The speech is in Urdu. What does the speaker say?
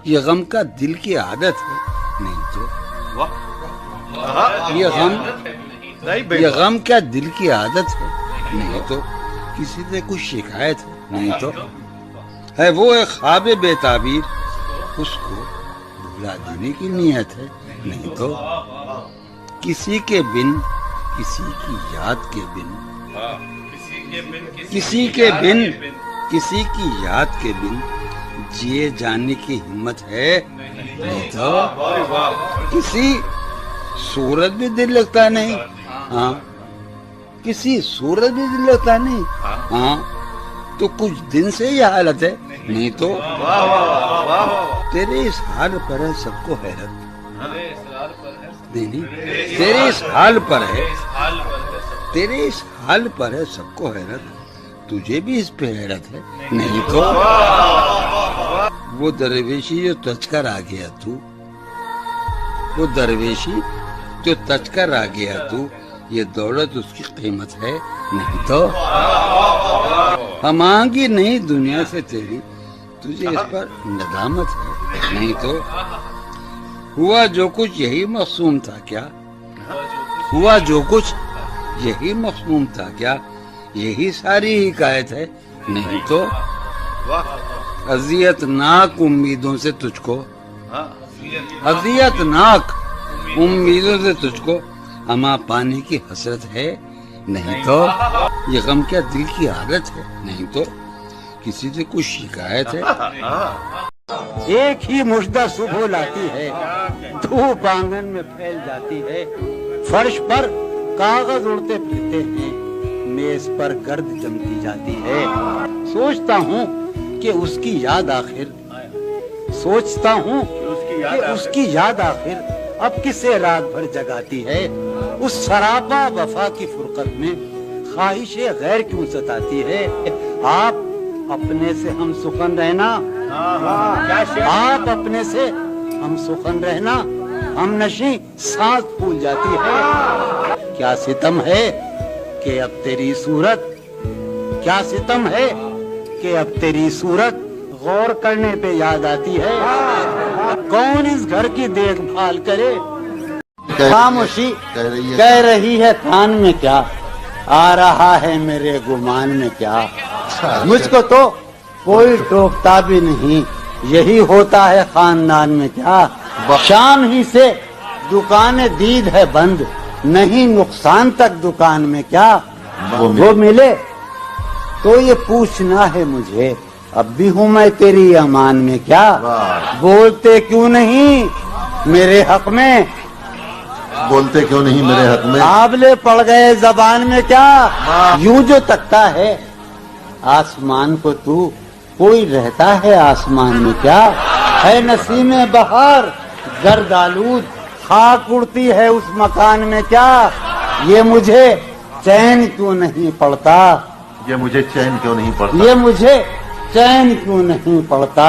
یہ غم کا دل کی عادت ہے، نہیں تو یہ غم کیا دل کی عادت ہے، نہیں تو کسی سے کچھ شکایت ہے، نہیں تو ہے وہ ایک خواب بے تعبیر، اس کو بھلا دینے کی نیت ہے، نہیں تو کسی کے بن، کسی کی یاد کے بن، کسی کے بن، کسی کی یاد کے بن جیے جانے کی ہمت ہے، نہیں تو کسی صورت بھی دل لگتا نہیں، ہاں کسی صورت بھی دل لگتا نہیں، ہاں تو کچھ دن سے یہ حالت ہے، نہیں تو تیرے اس حال پر ہے سب کو حیرت، نہیں تیرے اس حال پر ہے، تیرے اس حال پر ہے سب کو حیرت، تجھے بھی اس پہ حیرت ہے، نہیں تو وہ درویشی جو تج کر آ گیا تو، وہ درویشی جو تج کر آ گیا تو، یہ دولت اس کی قیمت ہے، نہیں تو ہم مانگی نہیں دنیا سے تیری، تجھے اس پر ندامت ہے، نہیں تو ہوا جو کچھ یہی مقصود تھا کیا، ہوا جو کچھ یہی مقصود تھا کیا، یہی ساری حکایت ہے، نہیں تو اذیت ناک امیدوں سے تجھ کو، اذیت ناک امیدوں سے تجھ کو اما پانے کی حسرت ہے، نہیں تو یہ غم کیا دل کی عادت ہے، نہیں تو کسی سے کچھ شکایت ہے۔ ایک ہی مژدہ صبح لاتی ہے، دھوپ آنگن میں پھیل جاتی ہے، فرش پر کاغذ اڑتے پھرتے ہیں، میز پر گرد جمتی جاتی ہے، سوچتا ہوں کہ اس کی یاد آخر، سوچتا ہوں کہ اس کی یاد آخر اب کسے رات بھر جگاتی ہے، اس سراپا وفا کی فرقت میں خواہش غیر کیوں ستاتی ہے، آپ اپنے سے ہم سخن رہنا، آپ اپنے سے ہم سخن رہنا، ہم نشیں سانس پھول جاتی ہے، کیا ستم ہے کہ اب تیری صورت، کیا ستم ہے کہ اب تیری صورت غور کرنے پہ یاد آتی ہے، کون اس گھر کی دیکھ بھال کرے، خاموشی کہہ رہی ہے کان میں کیا، آ رہا ہے میرے گمان میں کیا، مجھ کو تو کوئی ٹوکتا بھی نہیں، یہی ہوتا ہے خاندان میں کیا، شام ہی سے دکان دید ہے بند، نہیں نقصان تک دکان میں کیا، وہ ملے تو یہ پوچھنا ہے مجھے، اب بھی ہوں میں تیری امان میں کیا، بولتے کیوں نہیں میرے حق میں، بولتے کیوں نہیں میرے حق میں، آبلے پڑ گئے زبان میں کیا، یوں جو تکتا ہے آسمان کو تو، کوئی رہتا ہے آسمان میں کیا، ہے نسیم بہار گرد آلود، خاک اڑتی ہے اس مکان میں کیا، یہ مجھے چین کیوں نہیں پڑتا، یہ مجھے چین کیوں نہیں پڑتا، یہ مجھے چین کیوں نہیں پڑتا،